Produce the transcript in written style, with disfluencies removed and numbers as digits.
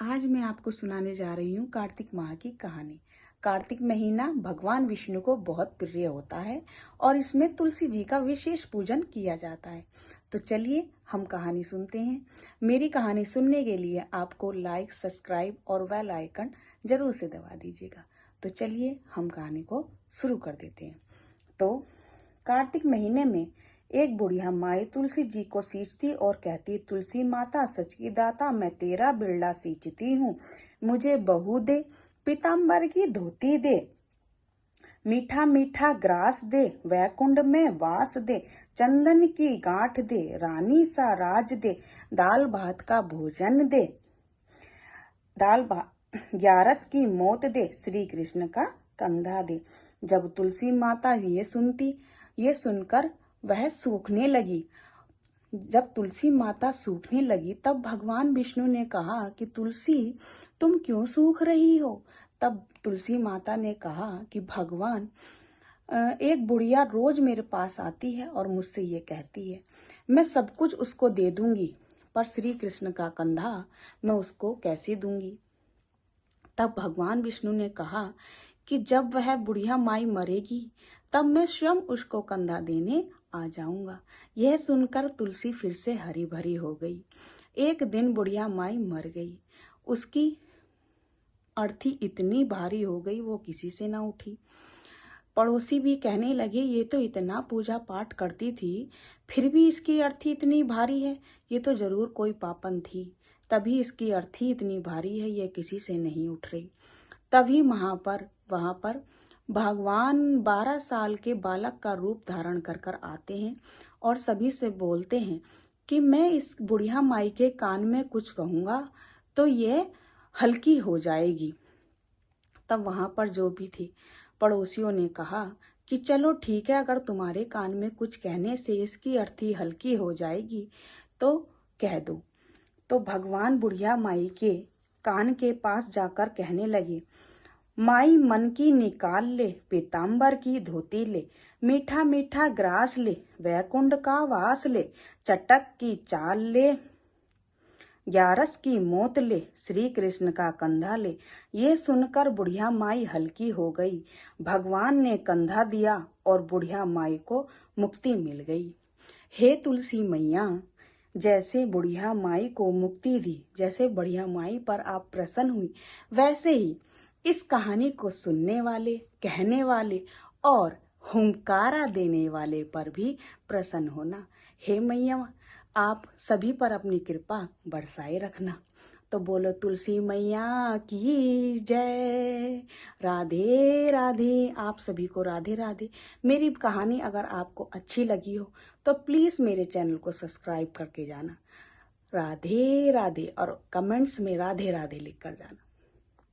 आज मैं आपको सुनाने जा रही हूँ कार्तिक माह की कहानी। कार्तिक महीना भगवान विष्णु को बहुत प्रिय होता है और इसमें तुलसी जी का विशेष पूजन किया जाता है। तो चलिए हम कहानी सुनते हैं। मेरी कहानी सुनने के लिए आपको लाइक, सब्सक्राइब और बेल आइकन जरूर से दबा दीजिएगा। तो चलिए हम कहानी को शुरू कर देते हैं। तो कार्तिक महीने में एक बुढ़िया माई तुलसी जी को सींचती और कहती, तुलसी माता सच की दाता, मैं तेरा बिरला सींचती हूँ, मुझे बहू दे, पीताम्बर की धोती दे, मीठा मीठा ग्रास दे, वैकुंठ में वास दे, चंदन की गांठ दे, रानी सा राज दे, दाल भात का भोजन दे, दाल भात 11 की मौत दे, श्री कृष्ण का कंधा दे। जब तुलसी माता ये सुनकर वह सूखने लगी। जब तुलसी माता सूखने लगी तब भगवान विष्णु ने कहा कि तुलसी, तुम क्यों सूख रही हो? तब तुलसी माता ने कहा कि भगवान, एक बुढ़िया रोज मेरे पास आती है और मुझसे ये कहती है, मैं सब कुछ उसको दे दूंगी, पर श्री कृष्ण का कंधा मैं उसको कैसे दूंगी? तब भगवान विष्णु ने कहा कि जब वह बुढ़िया माई मरेगी तब मैं स्वयं उसको कंधा देने आ जाऊंगा। यह सुनकर तुलसी फिर से हरी भरी हो गई। एक दिन बुढ़िया माई मर गई। उसकी अर्थी इतनी भारी हो गई वो किसी से ना उठी। पड़ोसी भी कहने लगे, ये तो इतना पूजा पाठ करती थी, फिर भी इसकी अर्थी इतनी भारी है, ये तो जरूर कोई पापन थी, तभी इसकी अर्थी इतनी भारी है, ये किसी से नहीं उठ रही। तभी वहां पर भगवान 12 साल के बालक का रूप धारण कर आते हैं और सभी से बोलते हैं कि मैं इस बुढ़िया माई के कान में कुछ कहूंगा तो ये हल्की हो जाएगी। तब वहां पर जो भी थे पड़ोसियों ने कहा कि चलो ठीक है, अगर तुम्हारे कान में कुछ कहने से इसकी अर्थी हल्की हो जाएगी तो कह दो। तो भगवान बुढ़िया माई के कान के पास जाकर कहने लगे, माई मन की निकाल ले, पीताम्बर की धोती ले, मीठा मीठा ग्रास ले, वैकुंठ का वास ले, चटक की चाल ले, 11 की मौत ले, श्री कृष्ण का कंधा ले। ये सुनकर बुढ़िया माई हल्की हो गई। भगवान ने कंधा दिया और बुढ़िया माई को मुक्ति मिल गई। हे तुलसी मैया, जैसे बुढ़िया माई को मुक्ति दी, जैसे बुढ़िया माई पर आप प्रसन्न हुई, वैसे ही इस कहानी को सुनने वाले, कहने वाले और हुंकारा देने वाले पर भी प्रसन्न होना। हे मैया, आप सभी पर अपनी कृपा बरसाए रखना। तो बोलो तुलसी मैया की जय। राधे राधे। आप सभी को राधे राधे। मेरी कहानी अगर आपको अच्छी लगी हो तो प्लीज मेरे चैनल को सब्सक्राइब करके जाना। राधे राधे और कमेंट्स में राधे राधे लिख कर जाना।